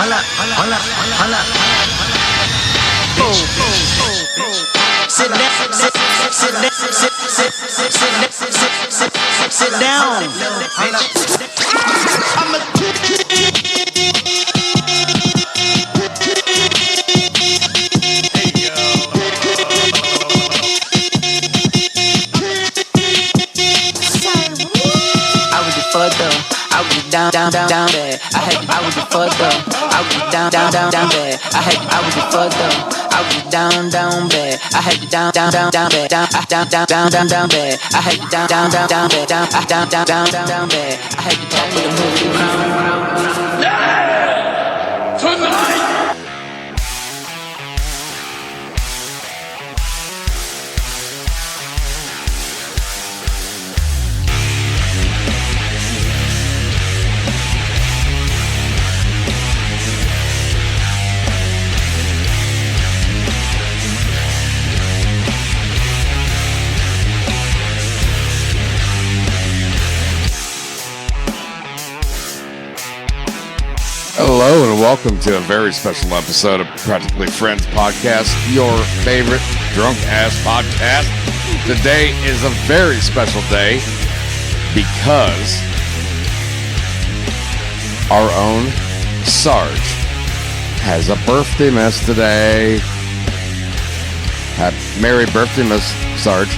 Sit down. I was down bad. I was fucked up. I was down bad. I was fucked up. I was down bad. I had to down bad. Down bad. I had to down bad. Down bad. I had to talk with a movie around. Yeah! Tonight! Hello and welcome to a very special episode of Practically Friends Podcast, your favorite drunk-ass podcast. Today is a very special day because our own Sarge has a birthday miss today. Merry birthday, Miss Sarge.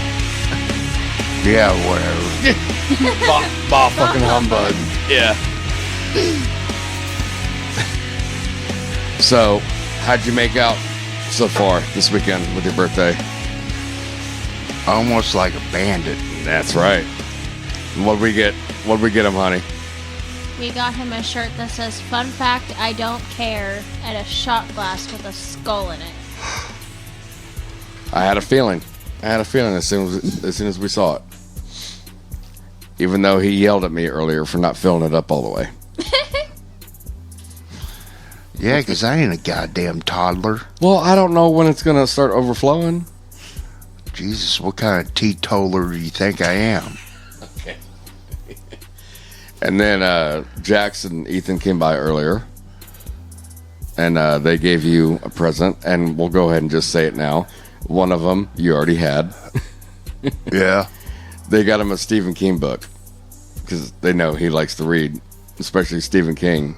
Yeah, whatever. Bah fucking humbug. Yeah. So, how'd you make out so far this weekend with your birthday? Almost like a bandit. That's right. What'd we get him, honey? We got him a shirt that says, "Fun fact, I don't care," and a shot glass with a skull in it. I had a feeling as soon as we saw it. Even though he yelled at me earlier for not filling it up all the way. Yeah, because I ain't a goddamn toddler. Well, I don't know when it's going to start overflowing. Jesus, what kind of teetotaler do you think I am? Okay. And then Jax and Ethan came by earlier. And they gave you a present. And we'll go ahead and just say it now. One of them you already had. Yeah. They got him a Stephen King book. Because they know he likes to read. Especially Stephen King.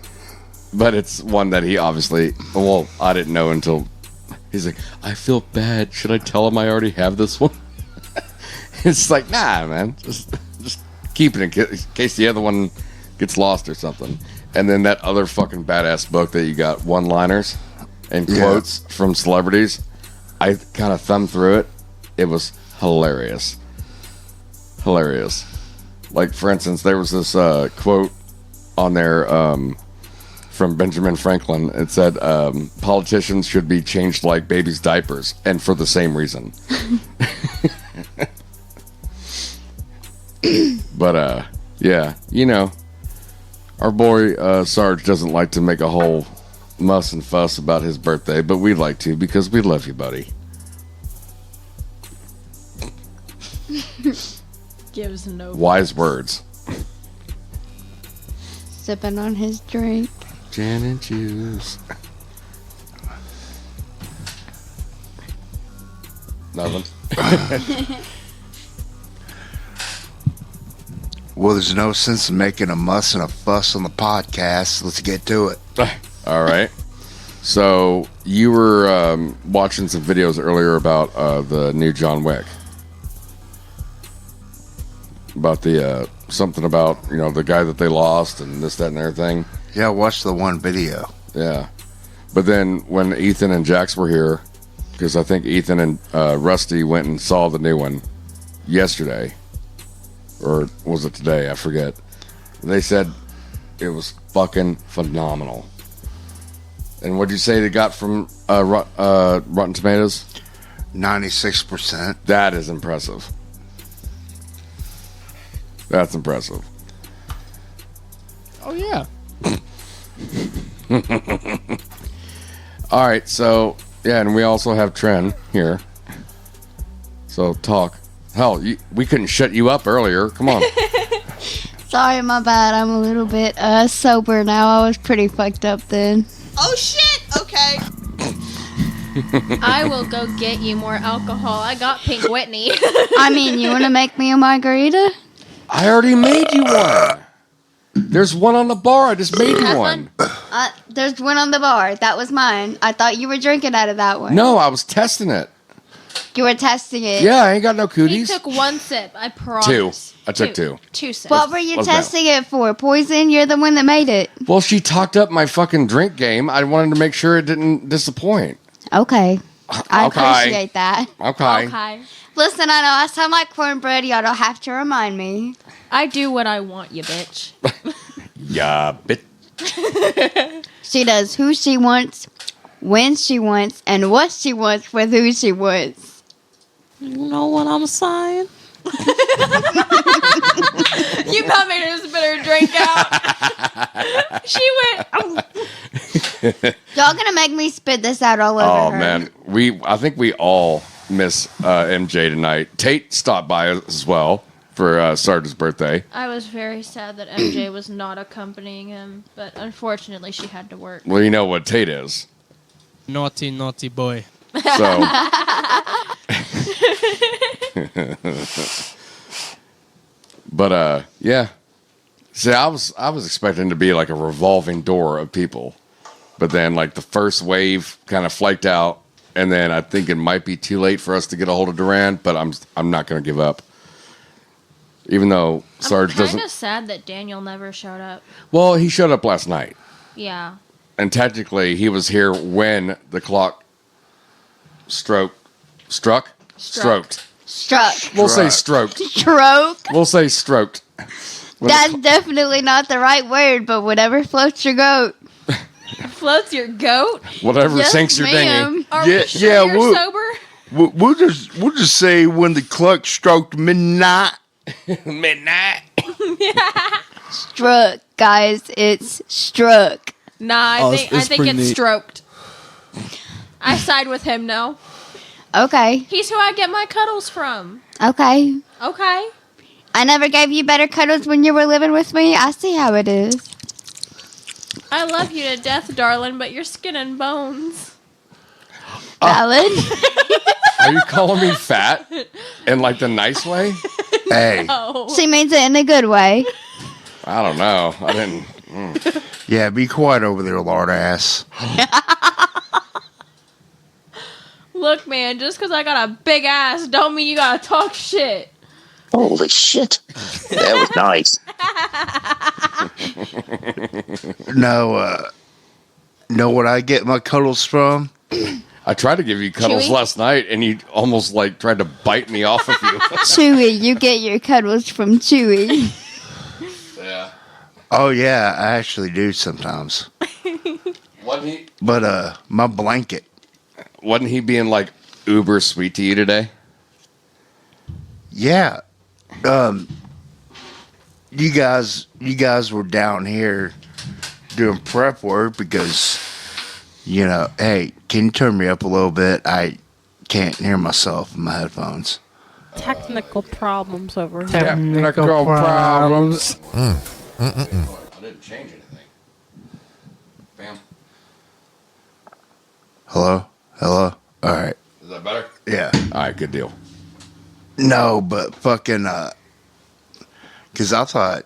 But it's one that he obviously, well, I didn't know until he's like, I feel bad. Should I tell him I already have this one? It's like, nah, man. Just keep it in case the other one gets lost or something. And then that other fucking badass book that you got, one-liners and quotes from celebrities. I kind of thumbed through it. It was hilarious. Hilarious. Like, for instance, there was this quote on there, from Benjamin Franklin. It said, politicians should be changed like babies' diapers, and for the same reason. But, yeah, you know, our boy Sarge doesn't like to make a whole muss and fuss about his birthday, but we like to because we love you, buddy. Gives no Wise words. Sipping on his drink. Gin and juice. Nothing. Well, there's no sense in making a muss and a fuss on the podcast. Let's get to it. All right. So you were watching some videos earlier about the new John Wick. About the something about, you know, the guy that they lost and this, that, and everything. Yeah, watch the one video. Yeah. But then when Ethan and Jax were here, because I think Ethan and Rusty went and saw the new one yesterday. Or was it today? I forget. They said it was fucking phenomenal. And what'd you say they got from Rotten Tomatoes? 96%. That is impressive. That's impressive. Oh, yeah. All right, so, yeah, and we also have Tren here. So, talk. Hell, we couldn't shut you up earlier. Come on. Sorry, my bad. I'm a little bit sober now. I was pretty fucked up then. Oh shit! Okay. I will go get you more alcohol. I got Pink Whitney. I mean, you want to make me a margarita? I already made you one. There's one on the bar. I just made you Have one. There's one on the bar. That was mine. I thought you were drinking out of that one. No, I was testing it. You were testing it. Yeah, I ain't got no He cooties. took one sip. I promise. Two. I took two. 2 sips. What were you What's that? testing it for? Poison? You're the one that made it. Well, she talked up my fucking drink game. I wanted to make sure it didn't disappoint. Okay. I Okay. appreciate that. Okay. Okay. Listen, I know I sound like cornbread. Y'all don't have to remind me. I do what I want, you bitch. Yeah, bitch. She does who she wants, when she wants, and what she wants with who she wants. You know what I'm saying? You about made her spit her drink out. She went. Y'all gonna make me spit this out all over Oh her. man, I think we all miss MJ tonight. Tate stopped by as well for Sarge's birthday. I was very sad that MJ was not accompanying him, but unfortunately she had to work. Well, you know what Tate is. Naughty, naughty boy. So but yeah. See, I was expecting to be like a revolving door of people. But then like the first wave kind of flaked out, and then I think it might be too late for us to get a hold of Duran, but I'm not going to give up. Even though Sarge I'm doesn't. kind of sad that Daniel never showed up. Well, he showed up last night. Yeah. And technically, he was here when the clock stroked. Struck. We'll say stroked. Stroke. We'll say stroked. When That's definitely not the right word, but whatever floats your goat. Floats your goat? whatever Yes, sinks your dinghy. ma'am. Are Yeah, we sure yeah, you're we'll- sober? We'll just say when the clock struck midnight. Midnight. Struck, guys. It's struck. Nah, I Oh, think it's pretty it's neat. stroked. I side with him, no. Okay. He's who I get my cuddles from. Okay. Okay. I never gave you better cuddles when you were living with me. I see how it is. I love you to death, darling, but you're skin and bones. Valid. Are you calling me fat in like the nice way? Hey, Oh. She means it in a good way. I don't know. I didn't. yeah, be quiet over there, lard ass. Look, man, just because I got a big ass don't mean you gotta talk shit. Holy shit. That was nice. No, know what I get my cuddles from? I tried to give you cuddles Chewy? last night, and you almost like tried to bite me off of you. Chewy, you get your cuddles from Chewy. Yeah. Oh yeah, I actually do sometimes. But my blanket. Wasn't he being like uber sweet to you today? Yeah. You guys were down here doing prep work because, you know, hey, can you turn me up a little bit? I can't hear myself in my headphones. Technical problems over here. Technical problems. I didn't change anything. Bam. Hello? All right. Is that better? Yeah. All right, good deal. No, but fucking, because I thought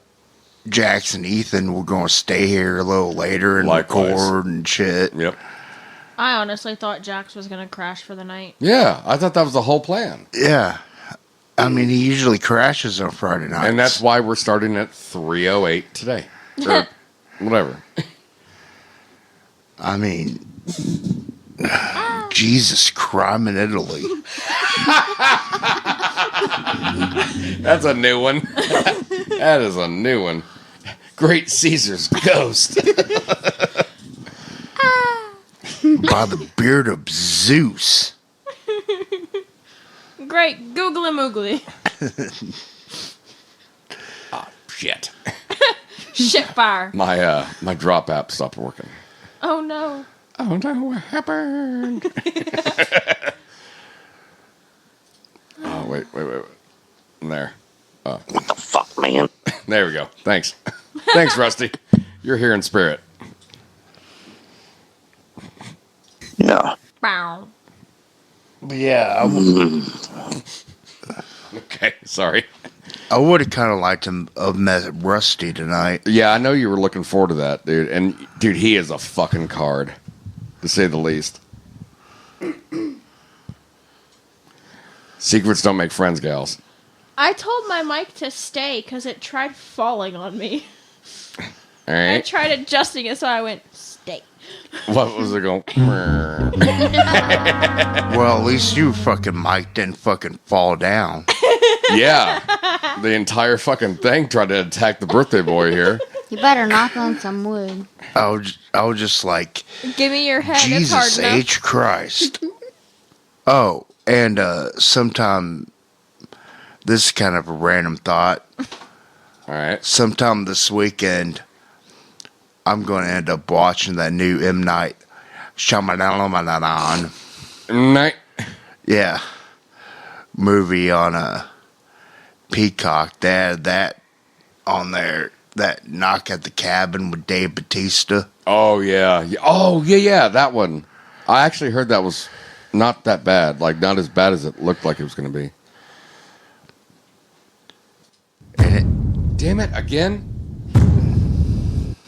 Jax and Ethan were going to stay here a little later and Likewise. record and shit. Yep. I honestly thought Jax was gonna crash for the night. Yeah, I thought that was the whole plan. Yeah. I mean, he usually crashes on Friday nights. And that's why we're starting at 3:08 today. Or whatever. I mean, Jesus, crime in Italy. That's a new one. That is a new one. Great Caesar's ghost. By the beard of Zeus. Great, googly moogly. Shit. Shit fire. My drop app stopped working. Oh no. Oh no, what happened? Oh, wait. There. What the fuck, man? There we go. Thanks. Thanks, Rusty. You're here in spirit. Yeah. Bow. But yeah, Okay, sorry. I would have kind of liked to have met Rusty tonight. Yeah, I know you were looking forward to that, dude. And, dude, he is a fucking card, to say the least. Secrets don't make friends, gals. I told my mic to stay because it tried falling on me. All I right. tried adjusting it, so I went, stay. What was it going? Well, at least you fucking mic didn't fucking fall down. Yeah. The entire fucking thing tried to attack the birthday boy here. You better knock on some wood. I was just like, Give me your head, it's hard Jesus enough. H. Christ. Oh, and sometime, this is kind of a random thought. All right. Sometime this weekend, I'm going to end up watching that new M. Night Shyamalan. Night. Yeah. Movie on a Peacock. They had that on there. That Knock at the Cabin with Dave Bautista. Oh, yeah. Oh, yeah, that one. I actually heard that was not that bad. Like, not as bad as it looked like it was going to be. Damn it, again?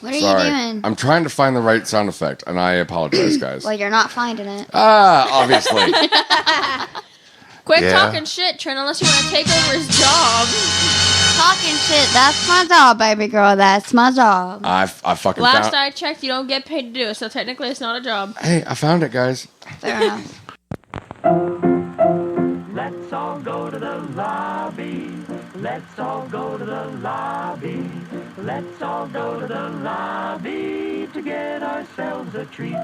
What are Sorry. you doing? I'm trying to find the right sound effect, and I apologize, guys. Well, you're not finding it. Obviously. Quit Yeah. talking shit, Trent, unless you want to take over his job. Talking shit. That's my job, baby girl. That's my job. I fucking Last found I checked, you don't get paid to do it, so technically it's not a job. Hey, I found it, guys. Fair enough. Let's all go to the lobby. Let's all go to the lobby. Let's all go to the lobby to get ourselves a treat.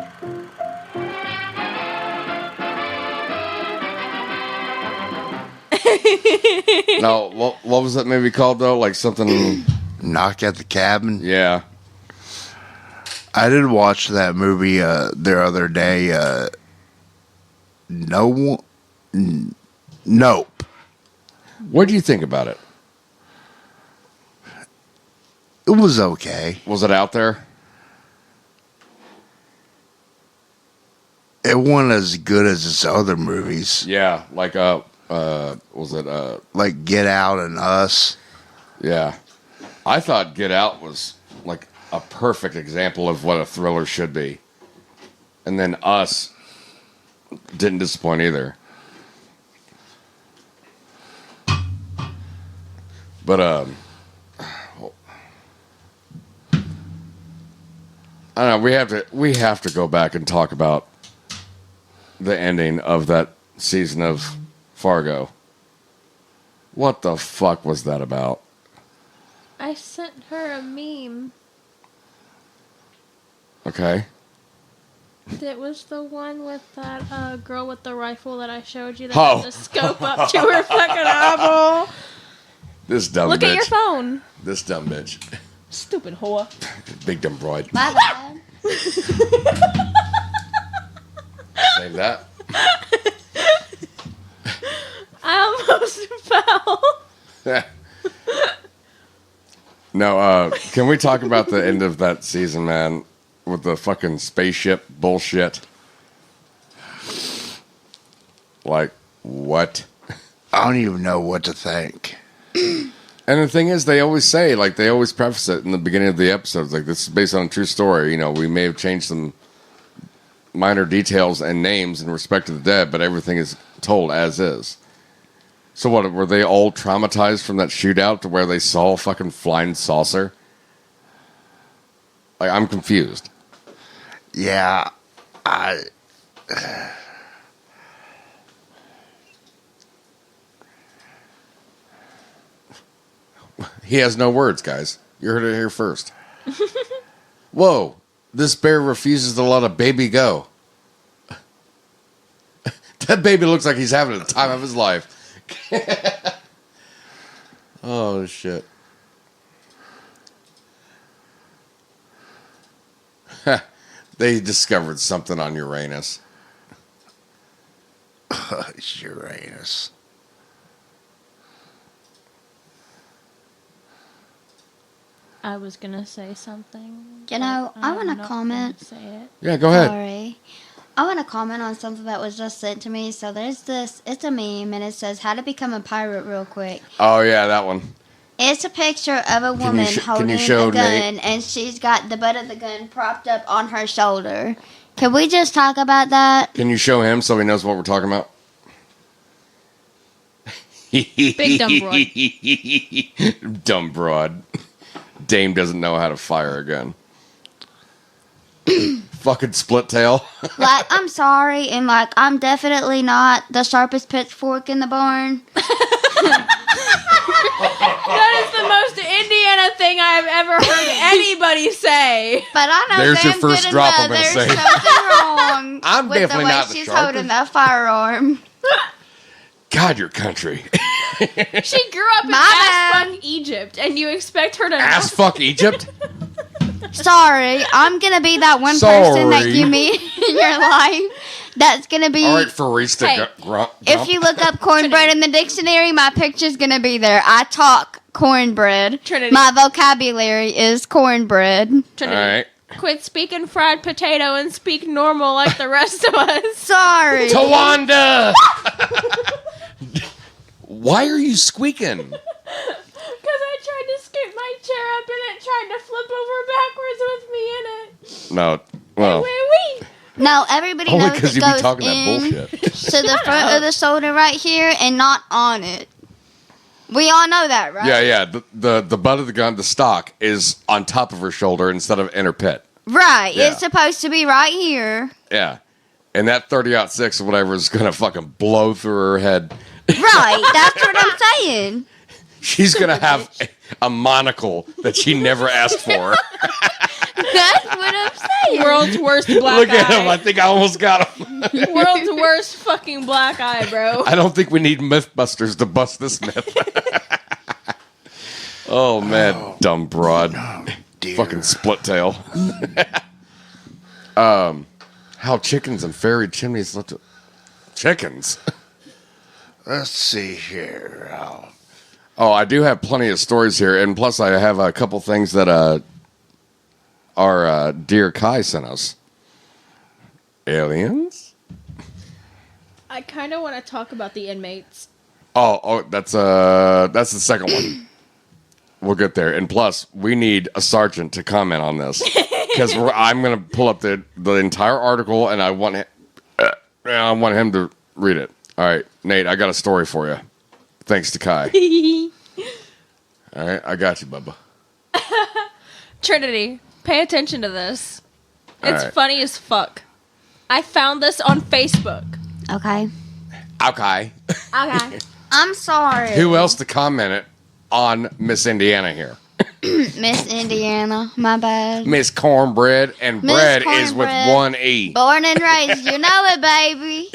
No, what was that movie called, though? Like something... Knock at the Cabin. Yeah. I did watch that movie the other day. Nope. What do you think about it? It was okay. Was it out there? It wasn't as good as its other movies, Yeah, like, was it, like Get Out and Us. yeah. I thought Get Out was, like, a perfect example of what a thriller should be. And then Us didn't disappoint either. But, I don't know, we have to go back and talk about the ending of that season of Fargo. What the fuck was that about? I sent her a meme. Okay. It was the one with that girl with the rifle that I showed you that Oh. had the scope up to her fucking eyeball. This dumb Look bitch. at your phone. This dumb bitch. Stupid whore. Big dumb broad. My bad. Save that. I almost fell. No, can we talk about the end of that season, man? With the fucking spaceship bullshit. Like, what? I don't even know what to think. And the thing is, they always say, like, they always preface it in the beginning of the episodes, like, this is based on a true story. You know, we may have changed some minor details and names in respect to the dead, but everything is told as is. So what, were they all traumatized from that shootout to where they saw a fucking flying saucer? Like, I'm confused. Yeah, He has no words, guys. You heard it here first. Whoa, this bear refuses to let a baby go. That baby looks like he's having the time of his life. Oh, shit. They discovered something on Uranus. Uranus. I was gonna say something. You know, but I I'm want to not comment. gonna Say it. Yeah, go ahead. Sorry. I want to comment on something that was just sent to me. So there's this, it's a meme, and it says how to become a pirate real quick. Oh, yeah, that one. It's a picture of a woman holding a show gun, Nate? and she's got the butt of the gun propped up on her shoulder. Can we just talk about that? Can you show him so he knows what we're talking about? Big dumb broad. Dumb broad. Dame doesn't know how to fire a gun. Fucking split tail. Like, I'm sorry, and like, I'm definitely not the sharpest pitchfork in the barn. That is the most Indiana thing I've ever heard anybody say. But I know There's your damn first good drop, and I'm well gonna there's say. something wrong I'm with definitely the way not the she's sharpest. holding that firearm. God, your country. She grew up in My ass bad. fuck Egypt, and you expect her to Ass fuck Egypt? Sorry, I'm gonna be that one person that Sorry. you meet in your life that's gonna be. All right, Farista. Hey, If you look up cornbread in the dictionary, my picture's gonna be there. I talk cornbread. Trinity. My vocabulary is cornbread. All Trinity, right. quit speaking fried potato and speak normal like the rest of us. Sorry. Tawanda! Why are you squeaking? Because I tried to scoot my chair up and it tried to flip over backwards with me in it. No. Well, Wee-wee. No, everybody only knows because it you be goes talking that in bullshit. to the front of the shoulder right here and not on it. We all know that, right? Yeah, yeah. The butt of the gun, the stock, is on top of her shoulder instead of in her pit. Right. Yeah. It's supposed to be right here. Yeah. And that 30-06 or whatever is going to fucking blow through her head. Right. That's what I'm saying. She's going to have a monocle that she never asked for. That's what I'm saying. World's worst black Look at him. I eye. think I almost got him. World's worst fucking black eye, bro. I don't think we need Mythbusters to bust this myth. Oh, man. Dumb broad. Dear. Fucking split tail. How chickens and fairy chimneys look to... Chickens? Let's see here. Oh, I do have plenty of stories here, and plus I have a couple things that our dear Kai sent us. Aliens? I kind of want to talk about the inmates. Oh, that's the second one. We'll get there, and plus we need a sergeant to comment on this because I'm gonna pull up the entire article, and I want him to read it. All right, Nate, I got a story for you. Thanks to Kai. All right, I got you, Bubba. Trinity, pay attention to this. All It's right. funny as fuck. I found this on Facebook. Okay. Okay. Okay. I'm sorry. Who else to comment it on Miss Indiana here? Miss Indiana. My bad. Miss Cornbread, and Miss bread is with Cornbread. one E. Born and raised. You know it, baby.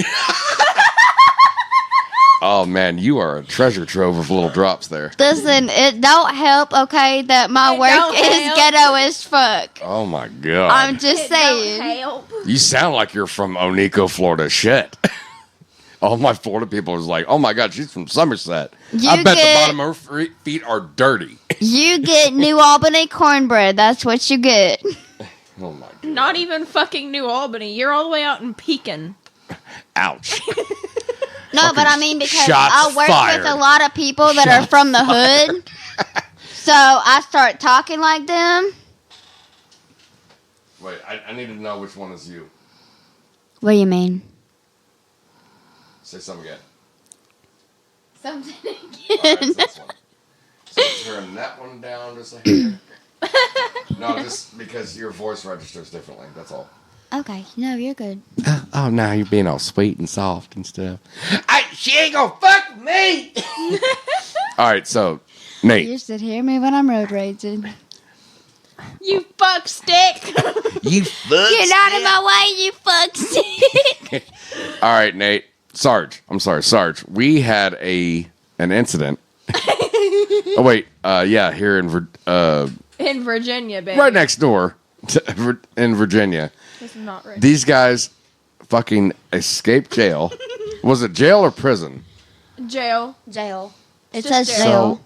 Oh man, you are a treasure trove of little drops there. Listen, it don't help, okay, that my It work don't is help. ghetto as fuck. Oh my god. I'm just It don't saying. help. You sound like you're from Onico, Florida. Shit. All my Florida people is like, oh my god, she's from Somerset. You I bet the get- bottom of her feet are dirty. You get New Albany cornbread. That's what you get. Oh my god. Not even fucking New Albany. You're all the way out in Pekin. Ouch. No, but I mean because shots I work fired. with a lot of people that are from the hood. So I start talking like them. Wait, I need to know which one is you. What do you mean? Say something again. Something All right, so this one. So turn that one down just a hair. No, just because your voice registers differently. That's all. Okay, no, you're good. Oh, now you're being all sweet and soft and stuff. She ain't gonna fuck me. All right, so Nate, You should hear me when I'm road raging. You fuck stick. you fuck. You're not in my way, you fuck stick. All right, Nate, Sarge. I'm sorry, Sarge. We had an incident. Oh wait, yeah, here in In Virginia, baby. right next door in Virginia. This is not right. These guys fucking escaped jail. Was it jail or prison? Jail. Jail. It Just says jail. jail.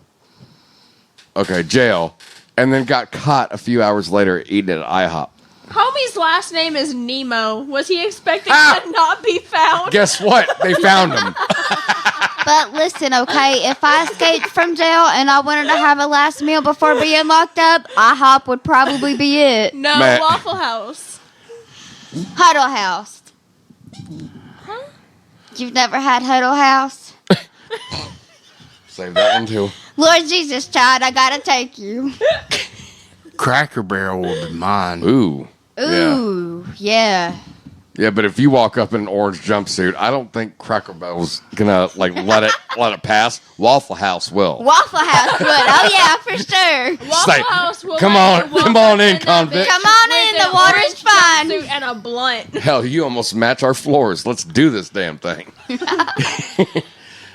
Okay, jail. and then got caught a few hours later eating at IHOP. Homie's last name is Nemo. Was he expecting to not be found? Guess what? They found him. But listen, okay, if I escaped from jail and I wanted to have a last meal before being locked up, IHOP would probably be it. No, Matt. Waffle House. Huddle House. Huh? You've never had Huddle House? Save that one too. Lord Jesus, child, I gotta take you. Cracker Barrel will be mine. Ooh. Ooh, yeah. Yeah, but if you walk up in an orange jumpsuit, I don't think Cracker Barrel's gonna let it pass. Waffle House will. Waffle House would. Oh yeah, for sure. Waffle House will come let you on walk in, up convict. Come on with in, an the water's orange fine. jumpsuit and a blunt. Hell, you almost match our floors. Let's do this damn thing.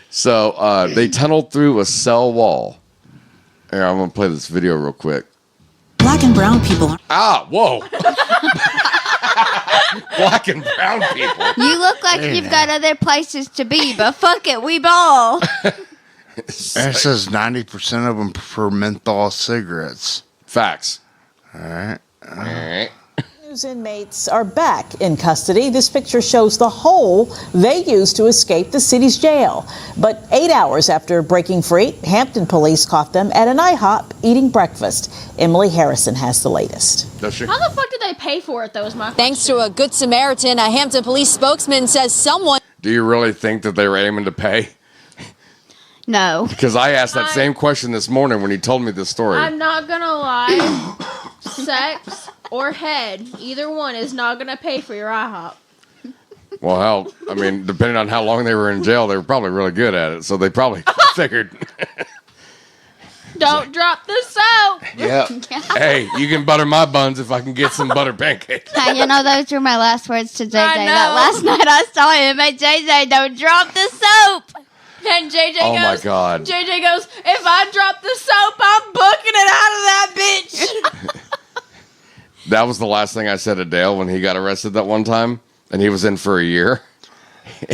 So they tunneled through a cell wall. Here, I'm gonna play this video real quick. Black and brown people. Whoa. Black and brown people. You look like you've got other places to be, but fuck it, we ball. It says 90% of them prefer menthol cigarettes. Facts. All right. News inmates are back in custody. This picture shows the hole they used to escape the city's jail. But 8 hours after breaking free, Hampton police caught them at an IHOP eating breakfast. Emily Harrison has the latest. Does she? How the fuck did they pay for it, though, is my question. Thanks to a Good Samaritan, a Hampton police spokesman says someone... Do you really think that they were aiming to pay? No. Because I asked that same question this morning when he told me this story. I'm not gonna lie. Sex or head, either one is not gonna pay for your IHOP. Well, hell, I mean, depending on how long they were in jail, they were probably really good at it. So they probably figured, Don't drop the soap. yeah, hey, you can butter my buns if I can get some butter pancakes. You know, those were my last words to JJ. I know. That last night I saw him at JJ, don't drop the soap. And JJ Oh goes, my God. JJ goes, if I drop the soap, I'm booking it out of that bitch. That was the last thing I said to Dale when he got arrested that one time, and he was in for a year.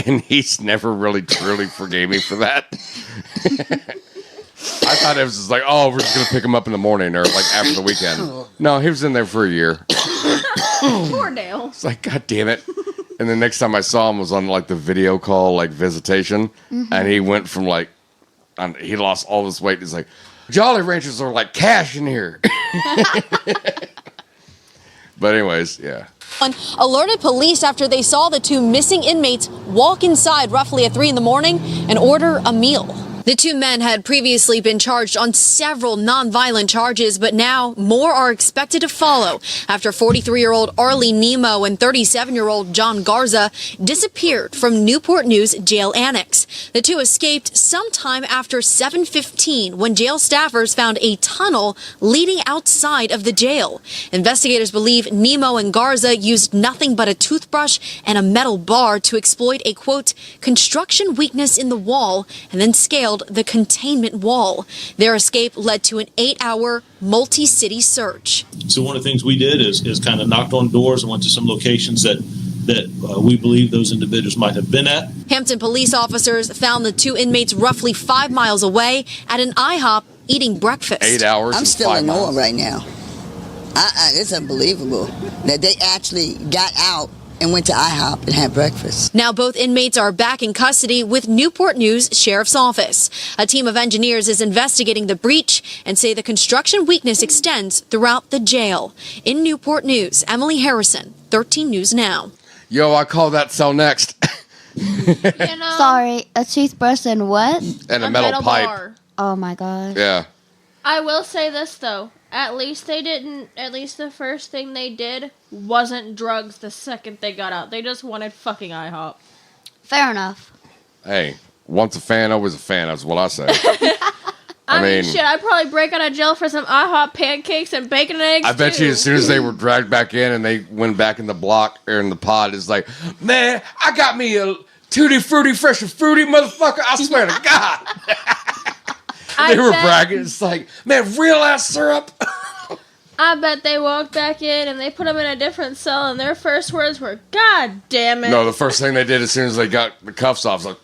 And he's never really truly forgave me for that. I thought it was just like, oh, we're just going to pick him up in the morning or like after the weekend. No, he was in there for a year. Poor Dale. It's like, God damn it. And the next time I saw him was on like the video call, like visitation. And he went from like, he lost all his weight. He's like, Jolly Ranchers are like cash in here. But anyways, yeah. Alerted police after they saw the two missing inmates walk inside roughly at 3 a.m. and order a meal. The two men had previously been charged on several nonviolent charges, but now more are expected to follow after 43-year-old Arlie Nemo and 37-year-old John Garza disappeared from Newport News jail annex. The two escaped sometime after 7:15 when jail staffers found a tunnel leading outside of the jail. Investigators believe Nemo and Garza used nothing but a toothbrush and a metal bar to exploit a, quote, construction weakness in the wall and then scaled the containment wall. Their escape led to an 8-hour multi-city search. So one of the things we did is kind of knocked on doors and went to some locations that we believe those individuals might have been at. Hampton police officers found the two inmates roughly 5 miles away at an IHOP eating breakfast. 8 hours. I'm and still 5 in awe miles. right now. It's unbelievable that they actually got out and went to IHOP and had breakfast. Now both inmates are back in custody with Newport News Sheriff's Office. A team of engineers is investigating the breach and say the construction weakness extends throughout the jail. In Newport News, Emily Harrison, 13 News Now. Yo, I call that cell next. Sorry, a toothbrush and what? And a metal pipe. bar. Oh my gosh. Yeah. I will say this, though. At least the first thing they did wasn't drugs the second they got out. They just wanted fucking IHOP. Fair enough. Hey, once a fan, always a fan. That's what I say. I mean, shit, I'd probably break out of jail for some IHOP pancakes and bacon and eggs, I bet you as soon as they were dragged back in and they went back in the block or in the pod, it's like, man, I got me a Tutti Frutti Fresh and Fruity, motherfucker. I swear to God. They were bragging. It's like, man, real ass syrup. I bet they walked back in and they put them in a different cell and their first words were, God damn it. No, the first thing they did as soon as they got the cuffs off was like,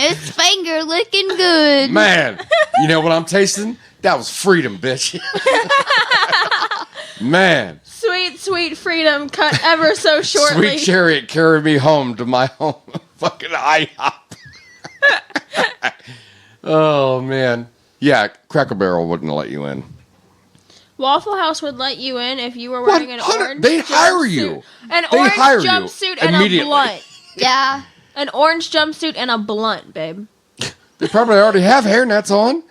His finger looking good. Man, you know what I'm tasting? That was freedom, bitch. Man. Sweet, sweet freedom cut ever so shortly. Sweet chariot carried me home to my home fucking IHOP. Oh, man. Yeah, Cracker Barrel wouldn't let you in. Waffle House would let you in if you were wearing an orange They'd hire jumpsuit. you. An They'd orange hire you jumpsuit and a immediately. blunt. Yeah. An orange jumpsuit and a blunt, babe. They probably already have hairnets on.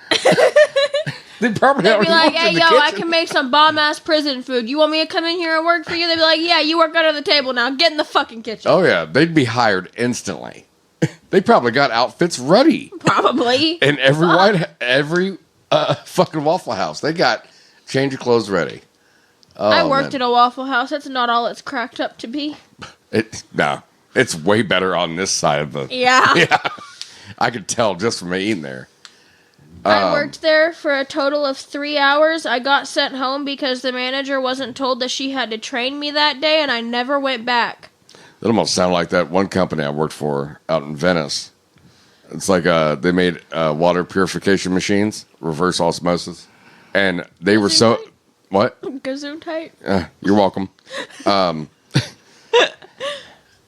They probably They'd already be like, walked hey, in the yo, I kitchen. can make some bomb-ass prison food. You want me to come in here and work for you? They'd be like, yeah, you work under the table now. Get in the fucking kitchen. Oh, yeah. They'd be hired instantly. They probably got outfits ready. Probably. In every fucking Waffle House. They got change of clothes ready. Oh, I worked at a Waffle House. That's not all it's cracked up to be. No. It's way better on this side of the... Yeah. Yeah. I could tell just from eating there. I worked there for a total of 3 hours. I got sent home because the manager wasn't told that she had to train me that day, and I never went back. That almost sounded like that one company I worked for out in Venice. It's like they made water purification machines, reverse osmosis. And they were so... What? Gesundheit. You're welcome.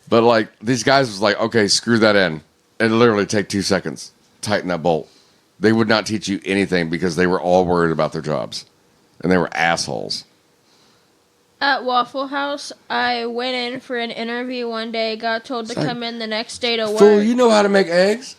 But like these guys was like, okay, screw that in. It'd literally take 2 seconds. Tighten that bolt. They would not teach you anything because they were all worried about their jobs. And they were assholes. At Waffle House, I went in for an interview one day, got told to come in the next day to work. Fool, you know how to make eggs?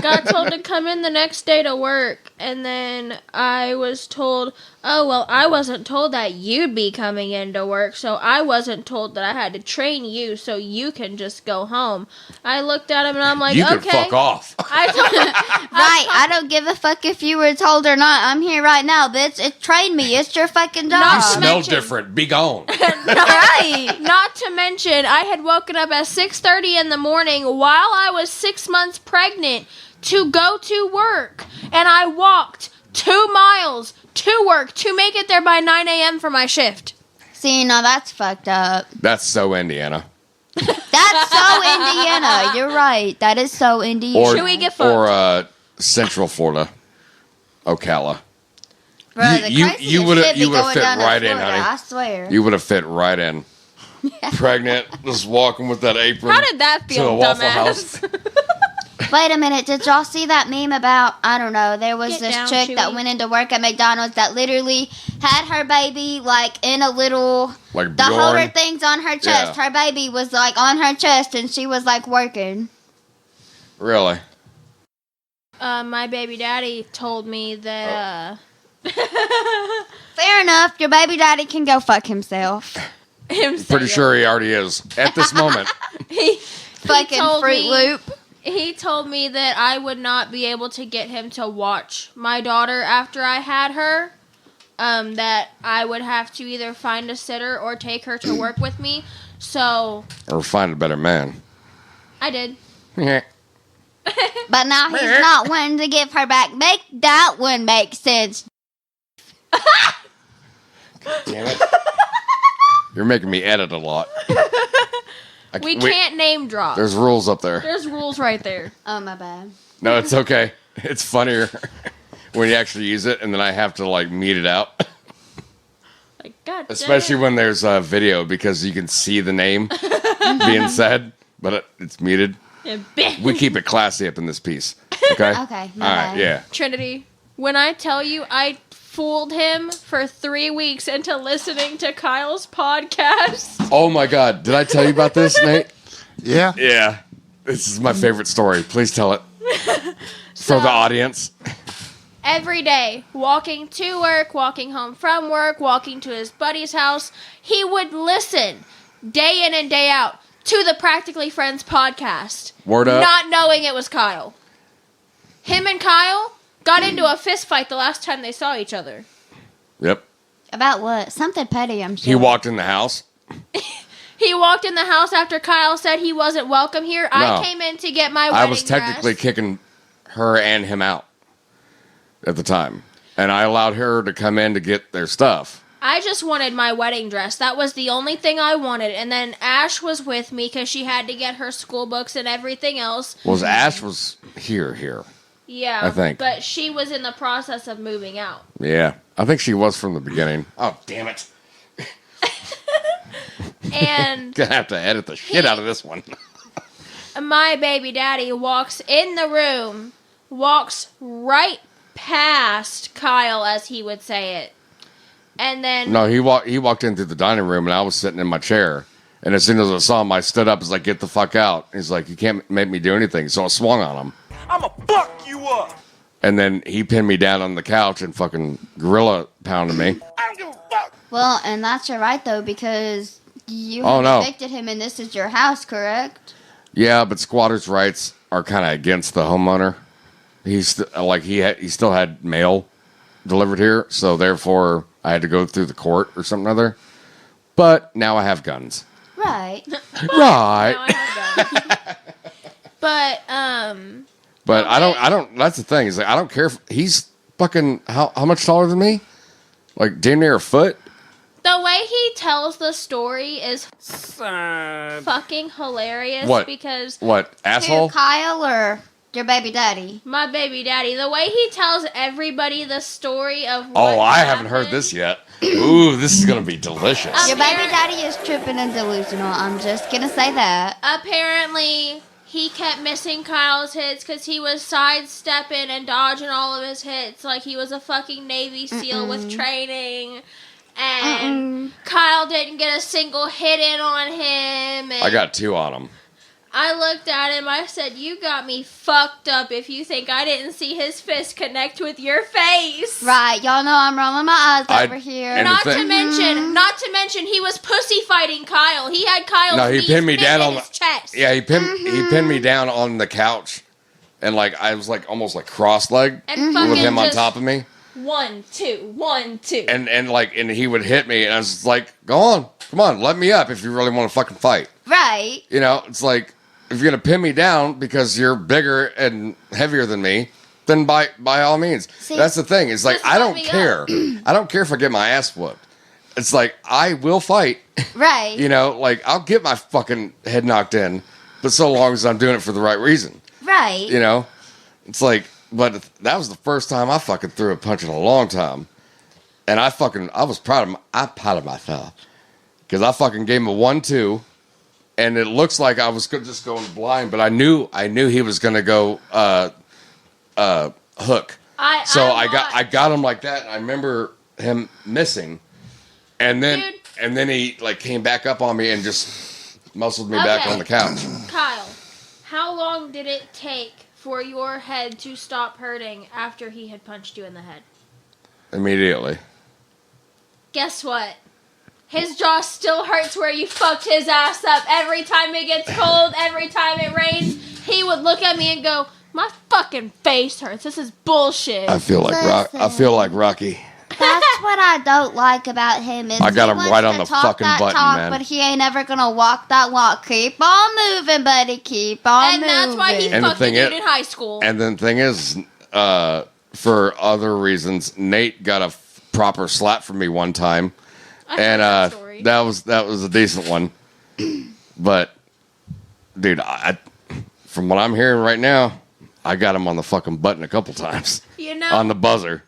Got told to come in the next day to work, and then I was told, oh, well, I wasn't told that you'd be coming in to work, so I wasn't told that I had to train you so you can just go home. I looked at him and I'm like, you okay. can fuck off. I don't give a fuck if you were told or not. I'm here right now, bitch. Train me. It's your fucking job. You smell different. Be gone. Right. Not to mention, I had woken up at 6:30 in the morning while I was 6 months pregnant to go to work. And I walked 2 miles to work to make it there by 9 a.m. for my shift. See, now that's fucked up. That's so Indiana. That's so Indiana. You're right. That is so Indiana. Should we get fucked? Or Central Florida. Ocala. Bro, the You would have fit right in, honey. I swear. You would have fit right in. Pregnant, just walking with that apron. How did that feel, to a Waffle dumbass? House. Wait a minute. Did y'all see that meme about, I don't know, there was Get this down, chick that Chewy. went into work at McDonald's that literally had her baby like in a little, Like the Bjorn? holder things on her chest. Yeah. Her baby was like on her chest and she was like working. Really? My baby daddy told me that, Fair enough. Your baby daddy can go fuck himself. Pretty sure he already is. At this moment. Fucking told Fruit me- Loop. He told me that I would not be able to get him to watch my daughter after I had her. That I would have to either find a sitter or take her to work with me. So Or find a better man. I did. But now he's not wanting to give her back. Make that one make sense. Damn it. You're making me edit a lot. We can't name drop. There's rules up there. There's rules right there. Oh, my bad. No, it's okay. It's funnier when you actually use it, and then I have to like meet it out. Like, God Especially damn. when there's a video because you can see the name being said, but it's muted. We keep it classy up in this piece. Okay? Okay, All my right, bad. yeah. Trinity, when I tell you I fooled him for 3 weeks into listening to Kyle's podcast. Oh my God. Did I tell you about this, Nate? Yeah. Yeah. This is my favorite story. Please tell it. For the audience. Every day, walking to work, walking home from work, walking to his buddy's house, he would listen day in and day out to the Practically Friends podcast. Word up. Not knowing it was Kyle. Him and Kyle got into a fist fight the last time they saw each other. Yep. About what? Something petty, I'm sure. He walked in the house. He walked in the house after Kyle said he wasn't welcome here. No. I came in to get my wedding I was technically dress. kicking her and him out at the time. And I allowed her to come in to get their stuff. I just wanted my wedding dress. That was the only thing I wanted. And then Ash was with me because she had to get her school books and everything else. Was Ash was here. Yeah, I think. But she was in the process of moving out. Yeah, I think she was from the beginning. Oh, damn it. And Gonna have to edit the shit out of this one. my baby daddy walks in the room, walks right past Kyle, as he would say it. And then... No, he walked in through the dining room, and I was sitting in my chair. And as soon as I saw him, I stood up. He's like, get the fuck out. He's like, you can't make me do anything. So I swung on him. I'ma fuck you up. And then he pinned me down on the couch and fucking gorilla pounded me. I don't give a fuck. Well, and that's your right, though, because you have evicted him, and this is your house, correct? Yeah, but squatters' rights are kind of against the homeowner. He's he still had mail delivered here, so therefore I had to go through the court or something other. But now I have guns. Right. Right. Now I have guns. But I don't. That's the thing. Is like I don't care if he's fucking how much taller than me, like damn near a foot. The way he tells the story is fucking hilarious. What? Because What asshole? Who, Kyle or your baby daddy? my baby daddy, the way he tells everybody the story of what Oh, I haven't happened, heard this yet. Ooh, this is gonna be delicious. Your baby daddy is tripping and delusional. I'm just gonna say that. Apparently, he kept missing Kyle's hits because he was sidestepping and dodging all of his hits like he was a fucking Navy SEAL with training. And Kyle didn't get a single hit in on him. And I got 2 on him. I looked at him. I said, "You got me fucked up if you think I didn't see his fist connect with your face." Right, y'all know I'm rolling my eyes over here. and Not the to mention, he was pussy fighting Kyle. He had Kyle's No, he knees pinned me down in on his chest. Yeah, he pinned me down on the couch, and like I was like almost like cross-legged And with him on just top of me. 1, 2, 1, 2. And he would hit me, and I was like, "Go on, come on, let me up if you really want to fucking fight." Right. You know, it's like if you're gonna pin me down because you're bigger and heavier than me, then by all means. See, that's the thing. It's like just I let don't me care. I don't care if I get my ass whooped. It's like I will fight. Right. You know, like I'll get my fucking head knocked in, but so long as I'm doing it for the right reason. Right. You know, it's like. But that was the first time I fucking threw a punch in a long time. And I was proud of myself. Because I fucking gave him a 1-2. And it looks like I was just going blind. But I knew he was going to go hook. I got him like that. And I remember him missing. And then he like came back up on me and just muscled me back on the couch. Kyle, how long did it take for your head to stop hurting after he had punched you in the head? Immediately. Guess what? His jaw still hurts where you fucked his ass up. Every time it gets cold, every time it rains, he would look at me and go, "My fucking face hurts. This is bullshit." I feel like Rocky. That's what I don't like about him. Is I got he him wants right to on the talk fucking that button, talk, man. But he ain't ever gonna walk that walk. Keep on moving, buddy. Keep on moving. And that's why he And the fucked a thing dude is- in high school. And then the thing is, for other reasons, Nate got a proper slap from me one time, and that was a decent one. But dude, from what I'm hearing right now, I got him on the fucking button a couple times. You know, on the buzzer,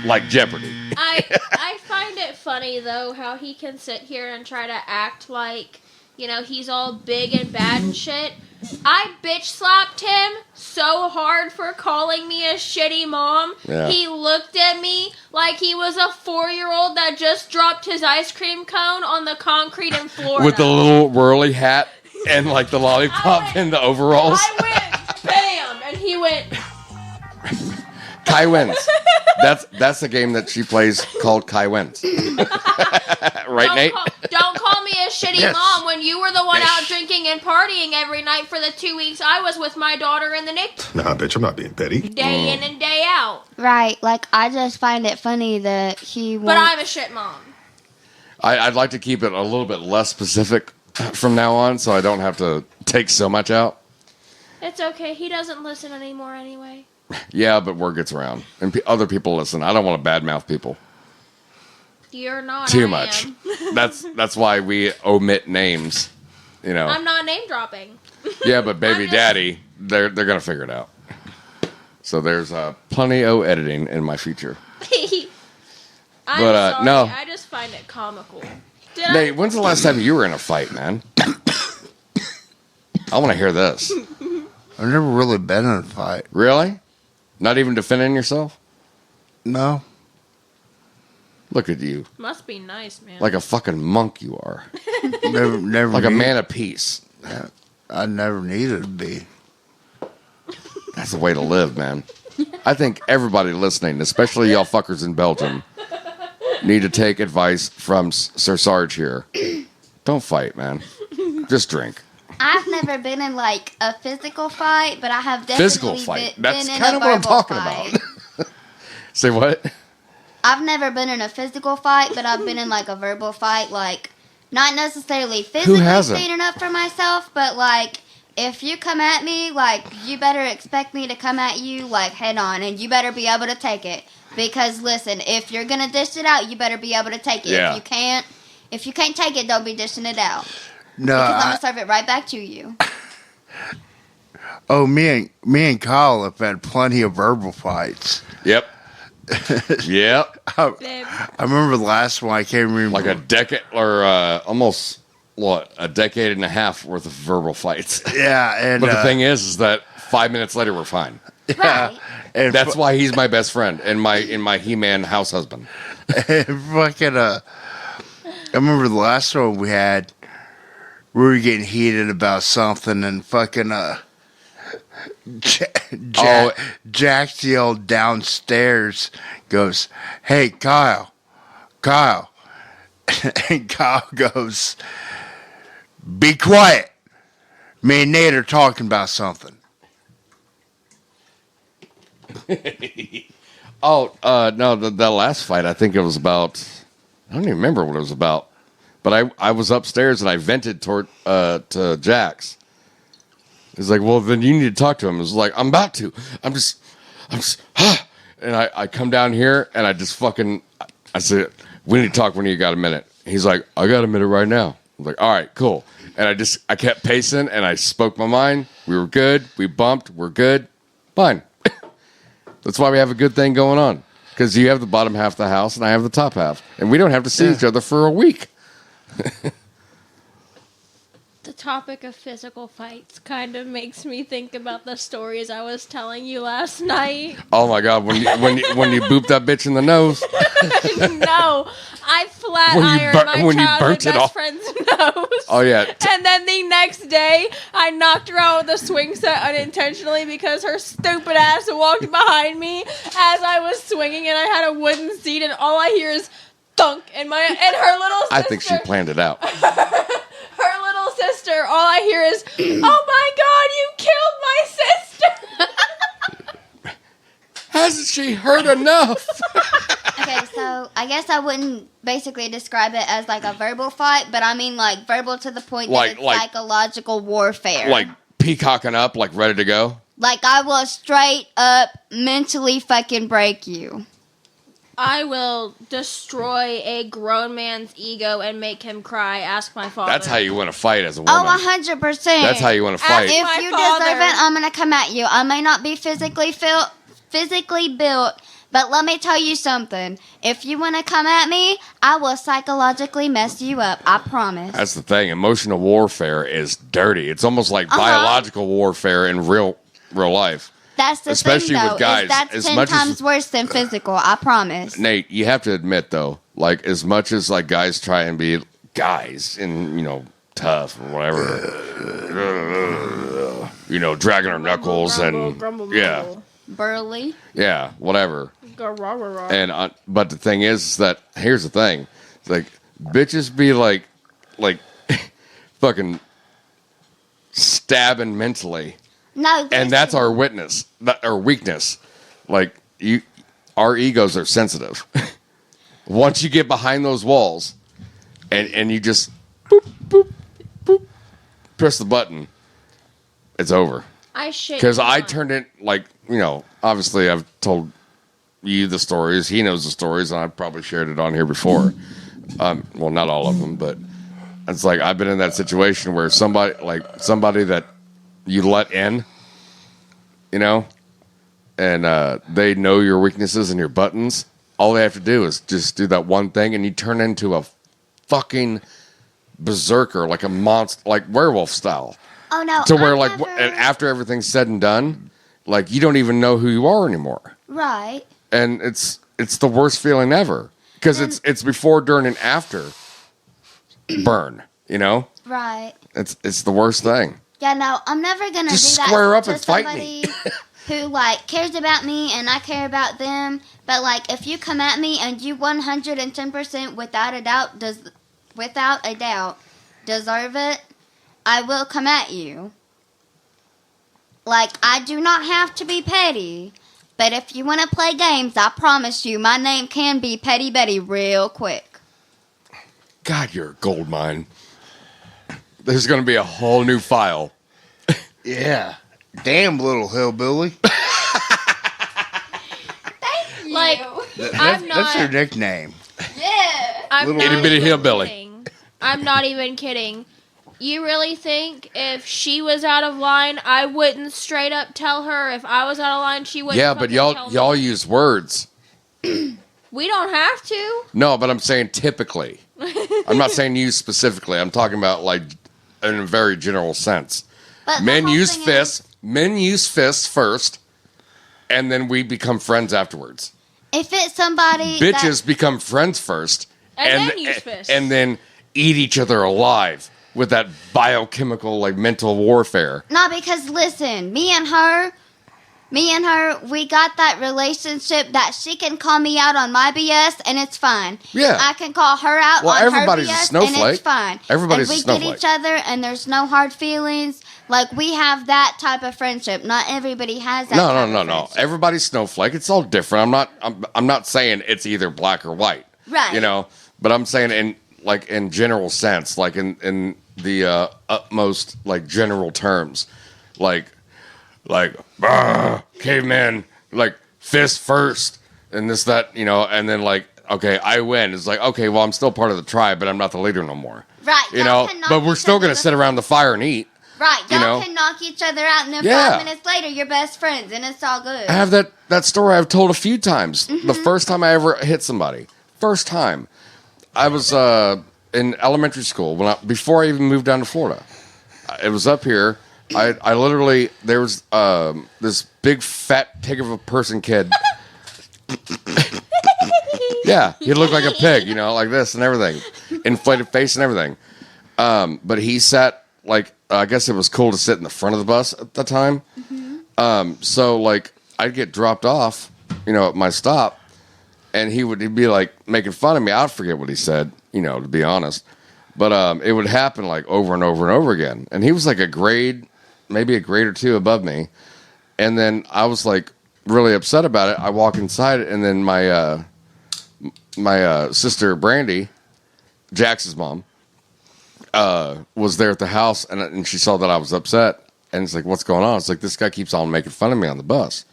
like Jeopardy. I find it funny though how he can sit here and try to act like, you know, he's all big and bad and shit. I bitch slapped him so hard for calling me a shitty mom. Yeah. He looked at me like he was a 4-year-old that just dropped his ice cream cone on the concrete in Florida. With the little whirly hat and like the lollipop and the overalls. I went bam, and he went. Kai wins. That's the game that she plays called Kai wins. Right, Nate? Don't call me a shitty Yes. mom when you were the one out drinking and partying every night for the 2 weeks I was with my daughter in the NICU. Nah, bitch, I'm not being petty. Day in and day out. Right, like I just find it funny that he. But I'm a shit mom. I'd like to keep it a little bit less specific from now on, so I don't have to take so much out. It's okay. He doesn't listen anymore anyway. Yeah, but word gets around, and other people listen. I don't want to badmouth people. You're not. Too I much. am. That's why we omit names. You know. I'm not name dropping. Yeah, but baby daddy, they're gonna figure it out. So there's plenty of editing in my future. I'm But, sorry. no. I just find it comical. Nate, when's the last time you were in a fight, man? I want to hear this. I've never really been in a fight. Really? Not even defending yourself? No. Look at you. Must be nice, man. Like a fucking monk you are. Never Like a need- man of peace. I never needed to be. That's the way to live, man. I think everybody listening, especially y'all fuckers in Belgium, need to take advice from Sir Sarge here. Don't fight, man. Just drink. I've never been in like a physical fight, but I have definitely Physical fight. That's been in kind a of what I'm verbal talking fight. about. Say what? I've never been in a physical fight, but I've been in like a verbal fight, like not necessarily physically hasn't? standing up for myself, but like if you come at me, like you better expect me to come at you like head on, and you better be able to take it. Because listen, if you're gonna dish it out, you better be able to take it. Yeah. If you can't take it, don't be dishing it out. No. Because I'm gonna serve it right back to you. Oh, me and Kyle have had plenty of verbal fights. Yep. Yep. I remember the last one I can't remember. Like a decade or almost, a decade and a half worth of verbal fights. Yeah. And, But the thing is that 5 minutes later we're fine. Yeah. And That's why he's my best friend and my He-Man house husband. fucking, I remember the last one we had, we were getting heated about something, and fucking, Jax yelled downstairs, goes, "Hey, Kyle. And Kyle goes, "Be quiet. Me and Nate are talking about something." No, the last fight, I think it was about, I don't even remember what it was about. But I was upstairs and I vented to Jax. He's like, well, then you need to talk to him. I was like, I'm about to. I'm just, and I come down here and I just I said, we need to talk when you got a minute. He's like, I got a minute right now. I was like, all right, cool. And I kept pacing and I spoke my mind. We were good. We bumped. We're good. Fine. That's why we have a good thing going on. Because you have the bottom half of the house and I have the top half. And we don't have to see each other for a week. The topic of physical fights kind of makes me think about the stories I was telling you last night. Oh my God! When you booped that bitch in the nose. No, I flat ironed my childhood best friend's nose. Oh yeah. And then the next day, I knocked her out with a swing set unintentionally because her stupid ass walked behind me as I was swinging, and I had a wooden seat, and all I hear is thunk, and her little sister. I think she planned it out. Her little sister, all I hear is, "Oh my God, you killed my sister!" Hasn't she heard enough? Okay, so I guess I wouldn't basically describe it as like a verbal fight, but I mean like verbal to the point that it's psychological warfare. Like peacocking up, like ready to go. Like I will straight up mentally fucking break you. I will destroy a grown man's ego and make him cry. Ask my father. That's how you want to fight as a woman. Oh, 100%. That's how you want to fight. If you deserve it, I'm gonna come at you. I may not be physically built, but let me tell you something. If you want to come at me, I will psychologically mess you up. I promise. That's the thing. Emotional warfare is dirty. It's almost like biological warfare in real life. That's the Especially thing, though. with guys. Is that's as 10 much times as, worse than physical. I promise. Nate, you have to admit though, like as much as like guys try and be guys and tough or whatever, dragging our knuckles grumble, yeah, burly, yeah, whatever. And but the thing is that here's the thing, it's like bitches be like fucking stabbing mentally. No, and that's our weakness. Like our egos are sensitive. Once you get behind those walls, and you just boop boop boop, press the button, it's over. I shit. Because I turned it obviously I've told you the stories. He knows the stories, and I've probably shared it on here before. Well, not all of them, but it's like I've been in that situation where somebody that you let in, you know, and they know your weaknesses and your buttons. All they have to do is just do that one thing, and you turn into a fucking berserker, like a monster, like werewolf style. Oh no! To where and after everything's said and done, like you don't even know who you are anymore. Right. And it's the worst feeling ever because it's before, during, and after burn. You know. Right. It's the worst thing. Yeah, no, I'm never gonna Just do that square up to and fight somebody me. who like cares about me and I care about them. But like, if you come at me and you 110% without a doubt deserve it, I will come at you. Like, I do not have to be petty, but if you want to play games, I promise you, my name can be Petty Betty real quick. God, you're a gold mine. There's going to be a whole new file. Yeah. Damn little hillbilly. Like, That's your nickname. Yeah. I'm Itty not bitty even hillbilly. kidding. I'm not even kidding. You really think if she was out of line, I wouldn't straight up tell her? If I was out of line, she wouldn't. Yeah, but y'all use words. We don't have to. No, but I'm saying typically. I'm not saying you specifically. I'm talking about like in a very general sense. But Men use fists. Men use fists first, and then we become friends afterwards. If it's somebody Bitches become friends first, And then use fists. and then eat each other alive with that biochemical like mental warfare. No, because listen, me and her, we got that relationship that she can call me out on my BS and it's fine. Yeah. I can call her out Well, on her everybody's a BS and snowflake. it's fine. Everybody's and a we snowflake. get each other and there's no hard feelings. Like, we have that type of friendship. Not everybody has that type of No. Everybody's snowflake. It's all different. I'm not saying it's either black or white. Right. You know, but I'm saying in general sense, like in the utmost like general terms, like caveman, like fist first and this, that, you know, and then like, okay, I win. It's like, okay, well, I'm still part of the tribe, but I'm not the leader no more. Right. You know, but we're still going to sit around the fire and eat. Right. Y'all you know? can knock each other out and then Yeah. 5 minutes later you're best friends and it's all good. I have that story I've told a few times. Mm-hmm. The first time I ever hit somebody. First time. I was in elementary school before I even moved down to Florida. It was up here. I literally, there was this big fat pig of a person kid. Yeah, he looked like a pig, you know, like this and everything. Inflated face and everything. But he sat, like, I guess it was cool to sit in the front of the bus at the time. So, like, I'd get dropped off, you know, at my stop, and he'd be, like, making fun of me. I'd forget what he said, you know, to be honest. But it would happen, like, over and over and over again. And he was, like, maybe a grade or two above me. And then I was, like, really upset about it. I walk inside, and then my sister, Brandy, Jax's mom, was there at the house, and she saw that I was upset, and it's like, what's going on? It's like, this guy keeps on making fun of me on the bus,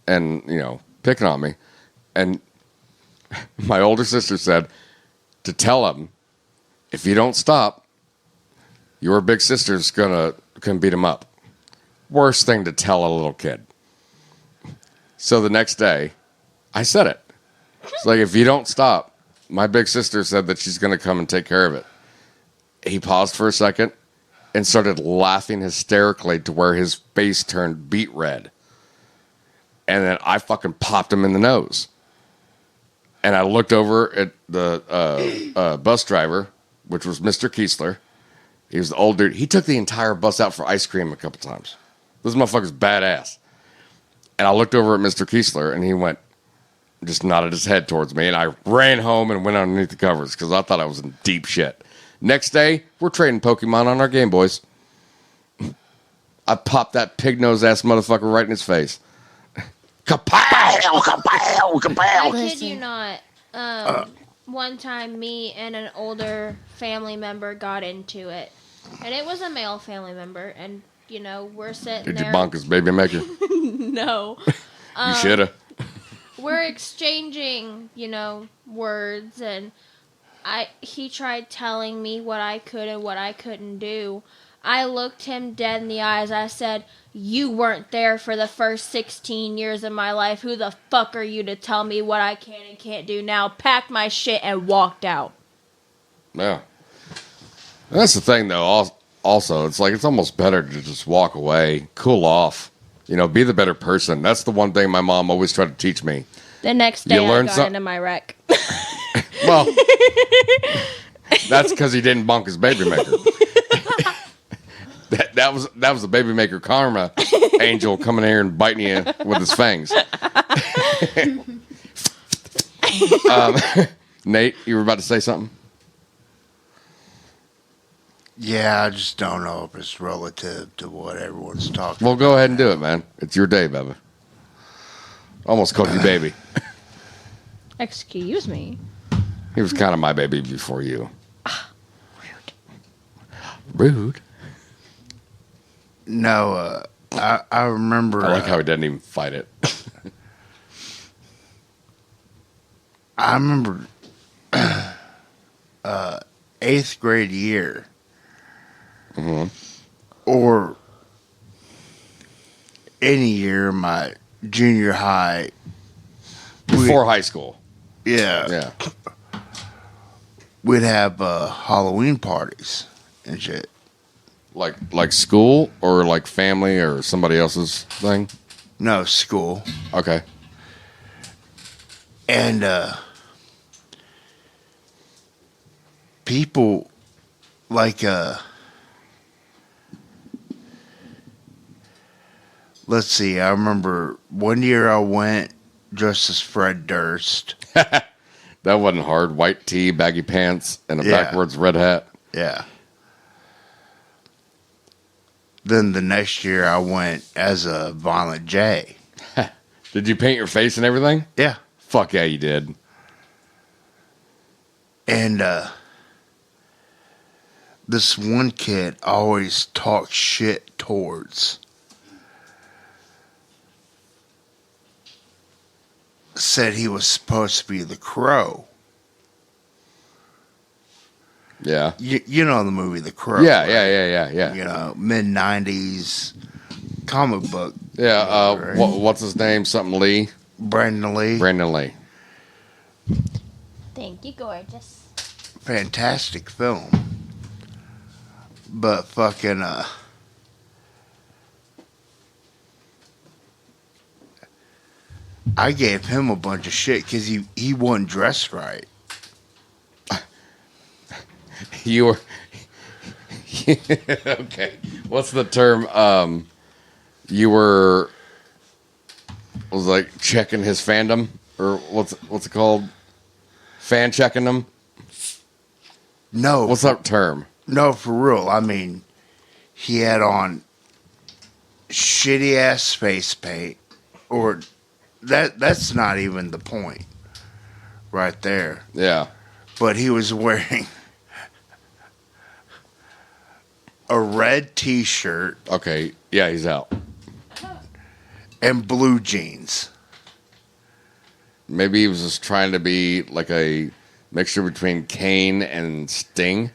and, you know, picking on me. And my older sister said to tell him, if you don't stop, your big sister's gonna beat him up. Worst thing to tell a little kid. So the next day, I said it. It's like, if you don't stop, my big sister said that she's gonna come and take care of it. He paused for a second and started laughing hysterically to where his face turned beet red. And then I fucking popped him in the nose. And I looked over at the bus driver, which was Mr. Kiesler. He was the old dude. He took the entire bus out for ice cream a couple times. This motherfucker's badass. And I looked over at Mr. Kiesler, and he just nodded his head towards me. And I ran home and went underneath the covers because I thought I was in deep shit. Next day, we're trading Pokemon on our Game Boys. I popped that pig-nosed ass motherfucker right in his face. Kapow! Kapow! Kapow! I kid you not. One time, me and an older family member got into it. And it was a male family member. And, you know, we're sitting Did there. you bonk his baby maker? No. You shoulda. we're exchanging, words, and he tried telling me what I could and what I couldn't do. I looked him dead in the eyes. I said, "You weren't there for the first 16 years of my life. Who the fuck are you to tell me what I can and can't do now?" Packed my shit and walked out. Yeah. That's the thing, though. Also, it's like it's almost better to just walk away, cool off. Be the better person. That's the one thing my mom always tried to teach me. The next day, I got into my wreck. Well, that's because he didn't bonk his baby maker. that was the baby maker karma angel coming here and biting you with his fangs. Nate, you were about to say something? Yeah, I just don't know if it's relative to what everyone's talking Well, go ahead and do it, man. It's your day, baby. Almost called you baby. Excuse me. He was kind of my baby before you. Rude. No, I remember. I like how he didn't even fight it. I remember 8th grade year. Mm-hmm. Or any year in my junior high. Before high school. Yeah. Yeah. We'd have Halloween parties and shit. Like school or like family or somebody else's thing? No, school. Okay. And people like let's see, I remember one year I went dressed as Fred Durst. That wasn't hard. White tee, baggy pants, and a backwards red hat. Yeah. Then the next year I went as a Violent J. Did you paint your face and everything? Yeah. Fuck yeah, you did. And this one kid always talked shit towards. Said he was supposed to be the Crow. Yeah. You know the movie The Crow. Yeah, right? yeah. Mid-90s comic book. Yeah, right? What's his name? Something Lee? Brandon Lee. Brandon Lee. Thank you, gorgeous. Fantastic film. But fucking I gave him a bunch of shit because he wasn't dressed right. You were okay. What's the term? You were was like checking his fandom, or what's it called? Fan checking them? No. What's that term? No, for real. I mean, he had on shitty ass face paint, or that's not even the point, right there. Yeah. But he was wearing a red T-shirt. Okay. Yeah, he's out. And blue jeans. Maybe he was just trying to be like a mixture between Kane and Sting.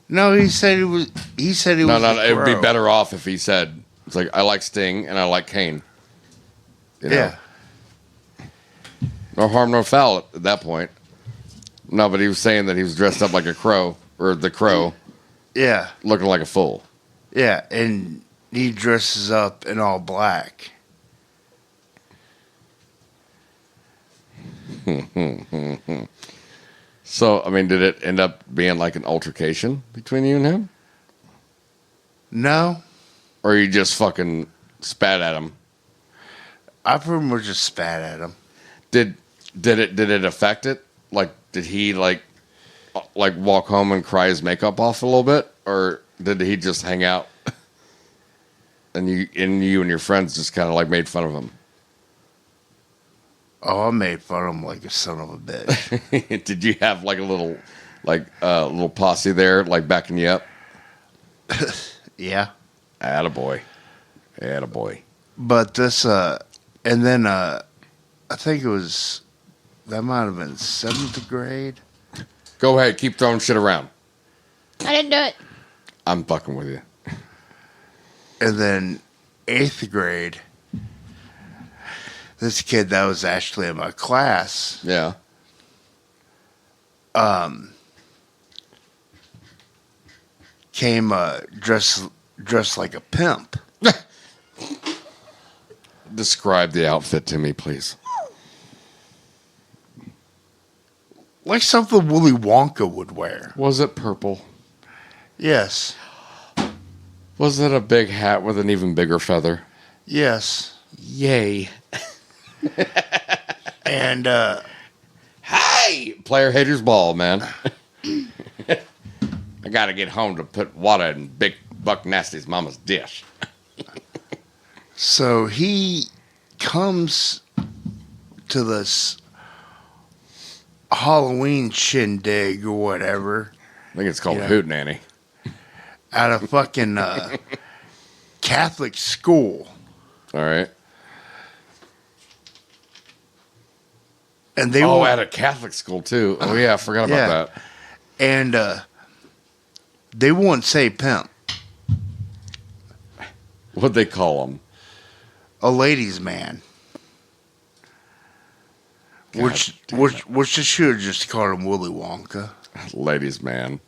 No, he said he was. He said he was. No. It would be better off if he said, "It's like I like Sting and I like Kane." You know? Yeah. No harm, no foul at that point. No, but he was saying that he was dressed up like a crow, or the Crow. Yeah. Looking like a fool. Yeah, and he dresses up in all black. So, I mean, did it end up being like an altercation between you and him? No. Or you just fucking spat at him? I pretty much just spat at him. Did it affect it? Like, did he like walk home and cry his makeup off a little bit, or did he just hang out and you and your friends just kind of like made fun of him? Oh, I made fun of him like a son of a bitch. Did you have like a little posse there, like backing you up? Yeah. Attaboy. But this, and then I think that might have been 7th grade. Go ahead, keep throwing shit around. I didn't do it. I'm fucking with you. And then 8th grade, this kid that was actually in my class. Yeah. Came dressed like a pimp. Describe the outfit to me, please. Like something Willy Wonka would wear. Was it purple? Yes. Was it a big hat with an even bigger feather? Yes. Yay. And, hey! Player hater's ball, man. I gotta get home to put water in Big Buck Nasty's mama's dish. So he comes to this Halloween shindig or whatever. I think it's called Hootenanny. At a fucking Catholic school. All right. And they at a Catholic school too. Oh yeah, I forgot about that. And they wouldn't say pimp. What'd they call him? A ladies' man. Which they should have just called him Willy Wonka. Ladies' man.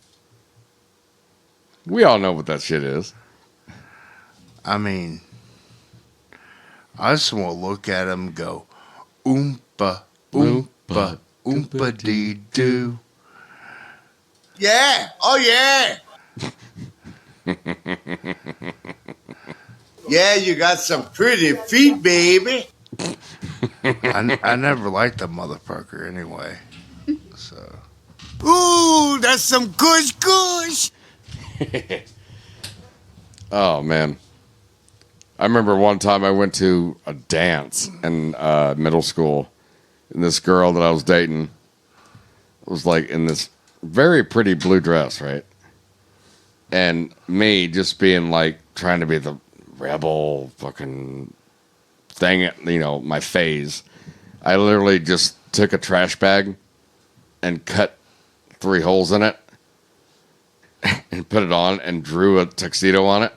We all know what that shit is. I mean, I just want to look at him and go, oompa, oompa, oompa dee doo. Yeah, oh yeah. Yeah, you got some pretty feet, baby. I never liked the motherfucker anyway. So. Ooh, that's some gush gush. Oh man, I remember one time I went to a dance in middle school, and this girl that I was dating was like in this very pretty blue dress, right? And me just being like trying to be the rebel fucking thing, my phase. I literally just took a trash bag and cut 3 holes in it and put it on and drew a tuxedo on it.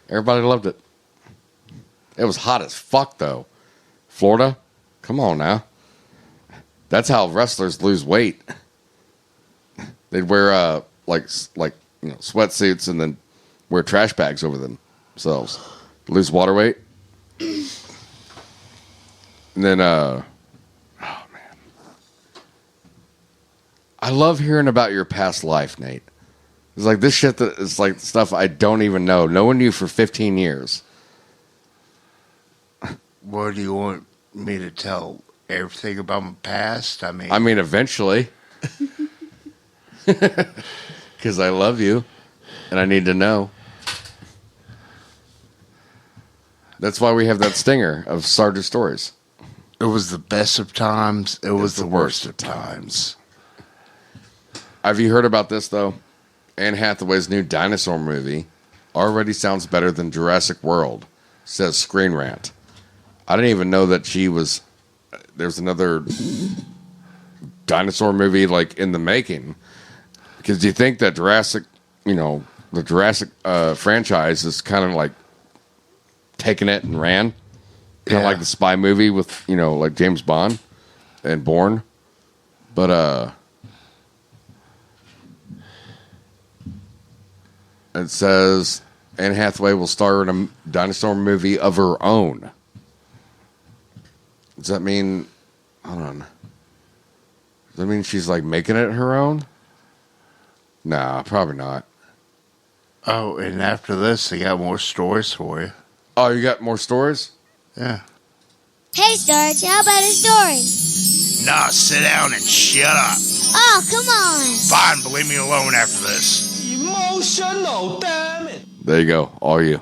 Everybody loved it. It was hot as fuck, though. Florida? Come on now. That's how wrestlers lose weight. They'd wear sweatsuits and then wear trash bags over themselves. Lose water weight. And then, oh man. I love hearing about your past life, Nate. It's like this shit that is like stuff I don't even know. Knowing you for 15 years. What do you want me to tell? Everything about my past? I mean, eventually. Because I love you. And I need to know. That's why we have that stinger of Sarge's stories. It was the best of times. It was the worst of times. Have you heard about this, though? Anne Hathaway's new dinosaur movie already sounds better than Jurassic World, says Screen Rant. I didn't even know that there's another dinosaur movie like in the making. Because do you think that the Jurassic franchise is kind of like taking it and ran? Kind of like the spy movie with, like James Bond and Bourne. But, it says Anne Hathaway will star in a dinosaur movie of her own. Does that mean, hold on. Does that mean she's like making it her own? Nah, probably not. Oh, and after this, they got more stories for you. Oh, you got more stories? Yeah. Hey, Sarge, how about a story? Nah, sit down and shut up. Oh, come on. Fine, but leave me alone after this. Emotional, damn it. There you go, all you.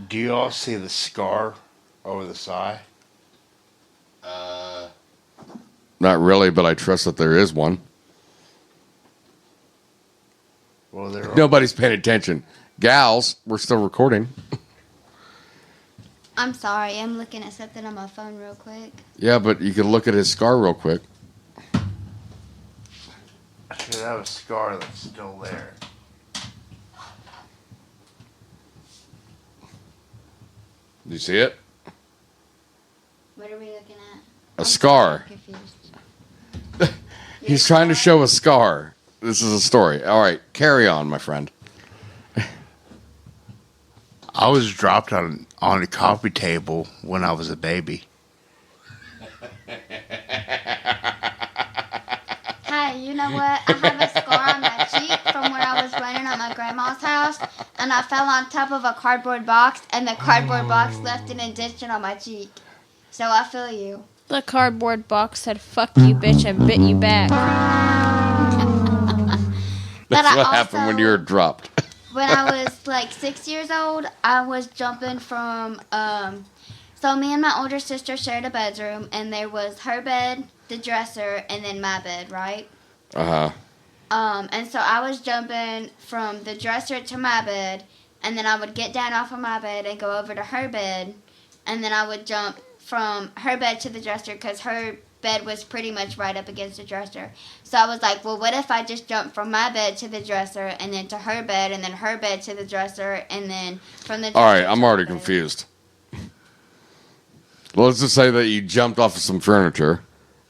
Do you all see the scar over the side? Not really, but I trust that there is one. Well, Nobody's paying attention. Gals, we're still recording. I'm sorry. I'm looking at something on my phone real quick. Yeah, but you can look at his scar real quick. I should have a scar that's still there. Do you see it? What are we looking at? A scar. Confused. He's trying to show a scar. This is a story. All right, carry on, my friend. I was dropped on a coffee table when I was a baby. Hey, you know what? I have a scar on my cheek from where I was running at my grandma's house, and I fell on top of a cardboard box, and the cardboard box left an indentation on my cheek. So I feel you. The cardboard box said, "Fuck you, bitch," and bit you back. That's what happened when you were dropped. When I was like 6 years old, I was jumping from, so me and my older sister shared a bedroom, and there was her bed, the dresser, and then my bed, right? Uh-huh. And so I was jumping from the dresser to my bed, and then I would get down off of my bed and go over to her bed, and then I would jump from her bed to the dresser because her bed was pretty much right up against the dresser. So I was like, well, what if I just jump from my bed to the dresser and then to her bed and then her bed to the dresser and then from the dresser All right, to I'm her already bed. confused. Let's just say that you jumped off of some furniture.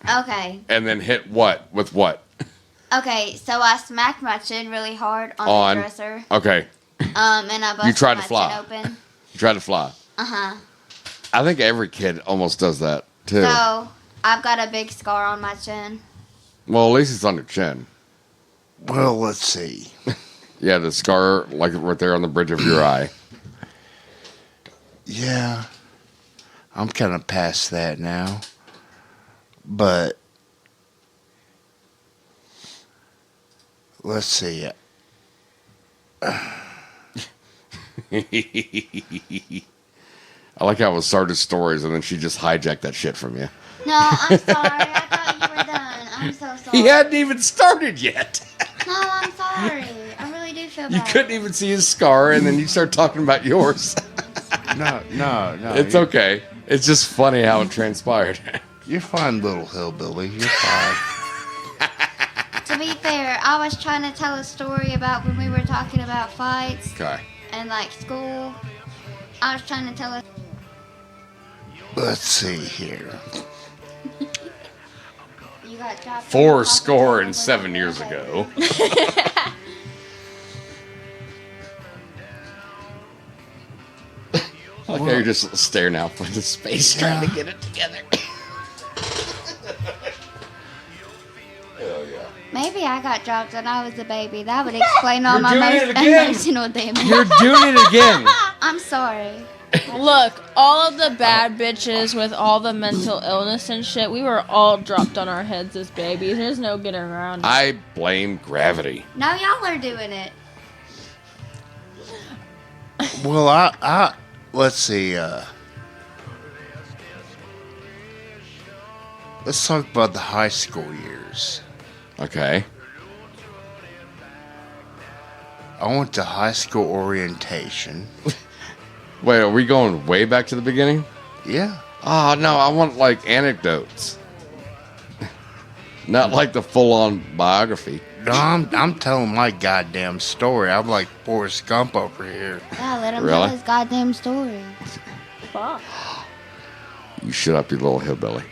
Okay. And then hit what? With what? Okay, so I smacked my chin really hard on the dresser. Okay. And I busted You tried my to fly. chin open. You tried to fly. Uh-huh. I think every kid almost does that, too. So I've got a big scar on my chin. Well, at least it's on your chin. Well, let's see. Yeah, the scar, like right there on the bridge of your eye. Yeah. I'm kind of past that now. But let's see. I like how it was Sarge's stories, and then she just hijacked that shit from you. No, I'm sorry. I thought you were done. I'm so sorry. He hadn't even started yet. No, I'm sorry. I really do feel You bad. couldn't even see his scar, and then you start talking about yours. No. It's okay. It's just funny how it transpired. You're fine, little hillbilly. You're fine. To be fair, I was trying to tell a story about when we were talking about fights Okay. and like school. I was trying to tell a. Let's see here. You got dropped. 407 years ago. Like how you're just staring out into space trying to get it together. Maybe I got dropped when I was a baby. That would explain all You're my doing it again. emotional damage. You're doing it again. I'm sorry. Look, all of the bad bitches with all the mental illness and shit, we were all dropped on our heads as babies. There's no getting around it. I blame gravity. No, y'all are doing it. Well, I let's see. Let's talk about the high school years. Okay. I went to high school orientation. Wait, are we going way back to the beginning? Yeah. Oh, no, I want, like, anecdotes. Not like the full-on biography. No, I'm telling my goddamn story. I'm like Forrest Gump over here. Yeah, let him Really? tell his goddamn story. Fuck. You shut up, you little hillbilly.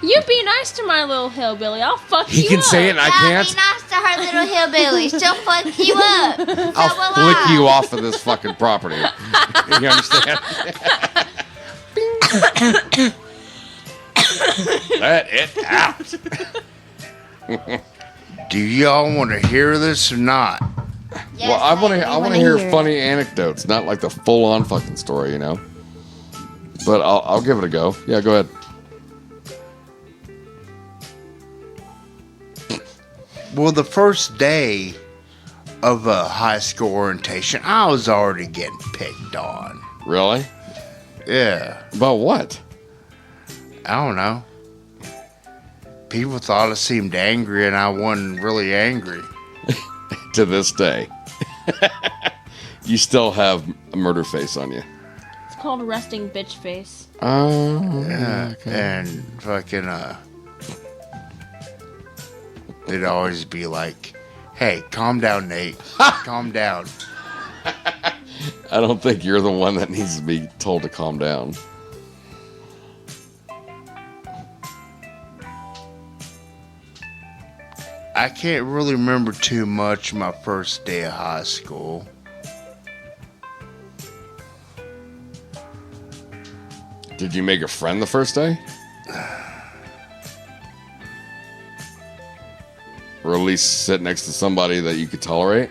You be nice to my little hillbilly. I'll fuck He you can up. say it and I can't. Be nice to her little hillbilly. She'll fuck you up. I'll flick you off of this fucking property. You understand? Let it out. Do y'all want to hear this or not? Yes, Well, I want we to wanna hear it. funny anecdotes, not like the full-on fucking story, you know. But I'll give it a go. Yeah, go ahead. Well, the first day of a high school orientation, I was already getting picked on. Really? Yeah. About what? I don't know. People thought I seemed angry, and I wasn't really angry. To this day. You still have a murder face on you. It's called resting bitch face. Yeah, and fucking, they'd always be like, hey, calm down, Nate. Calm down. I don't think you're the one that needs to be told to calm down. I can't really remember too much my first day of high school. Did you make a friend the first day? Or at least sit next to somebody that you could tolerate?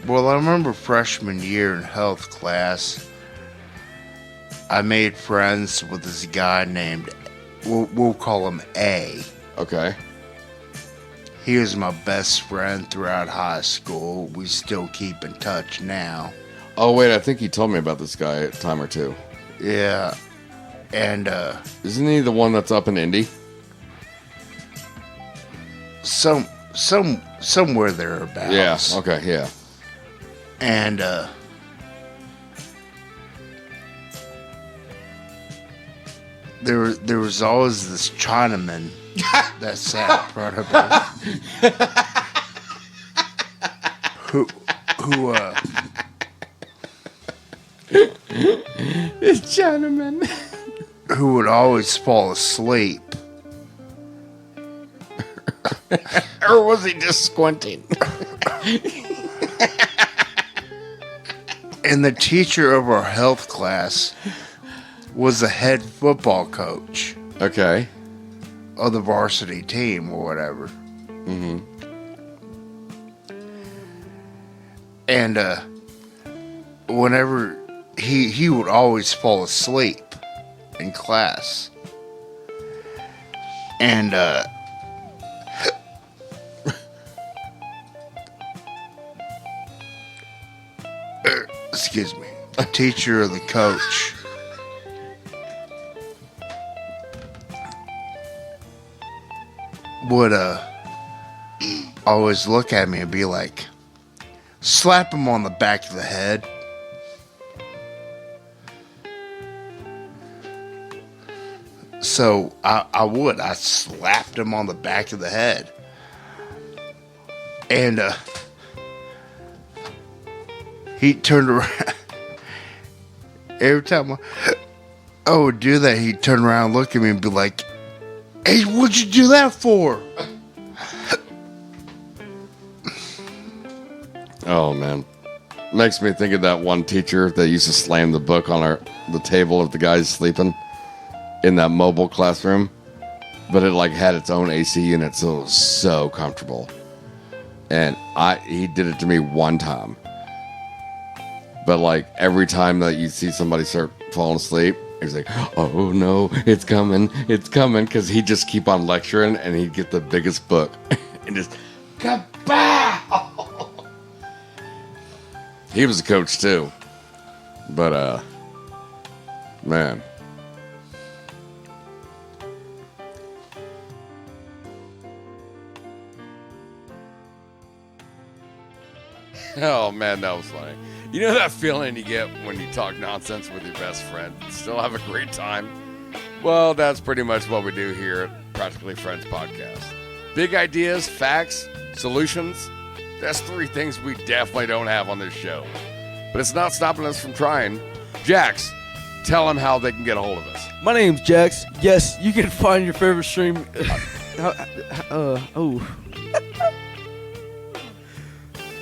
Well, I remember freshman year in health class, I made friends with this guy named, we'll call him A. Okay. He was my best friend throughout high school. We still keep in touch now. Oh, wait, I think you told me about this guy a time or two. Yeah. And, isn't he the one that's up in Indy? Somewhere thereabouts. Yeah, okay, yeah. And, there was always this Chinaman that sat in front of me. who, It's Chinaman. Who would always fall asleep. Or was he just squinting? And the teacher of our health class was the head football coach. Okay. Of the varsity team or whatever. Mm-hmm. And whenever he would always fall asleep in class. And excuse me, a teacher or the coach would always look at me and be like, slap him on the back of the head. So I slapped him on the back of the head. And he turned around. Every time I would do that, he'd turn around, look at me, and be like, hey, what'd you do that for? Oh, man. Makes me think of that one teacher that used to slam the book on the table of the guys sleeping in that mobile classroom. But it like had its own AC unit, so it was so comfortable. And he did it to me one time. But like every time that you see somebody start falling asleep, he's like, oh no, it's coming, because he'd just keep on lecturing and he'd get the biggest book and just kapow! He was a coach too. But man. Oh man, that was funny. You know that feeling you get when you talk nonsense with your best friend and still have a great time? Well, that's pretty much what we do here at Practically Friends Podcast. Big ideas, facts, solutions. That's three things we definitely don't have on this show. But it's not stopping us from trying. Jax, tell them how they can get a hold of us. My name's Jax. Yes, you can find your favorite stream.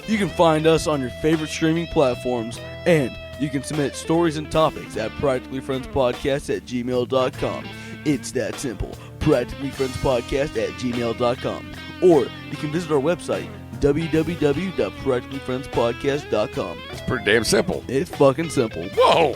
You can find us on your favorite streaming platforms, and you can submit stories and topics at practicallyfriendspodcast@gmail.com. It's that simple. practicallyfriendspodcast@gmail.com. Or you can visit our website, www.practicallyfriendspodcast.com. It's pretty damn simple. It's fucking simple. Whoa!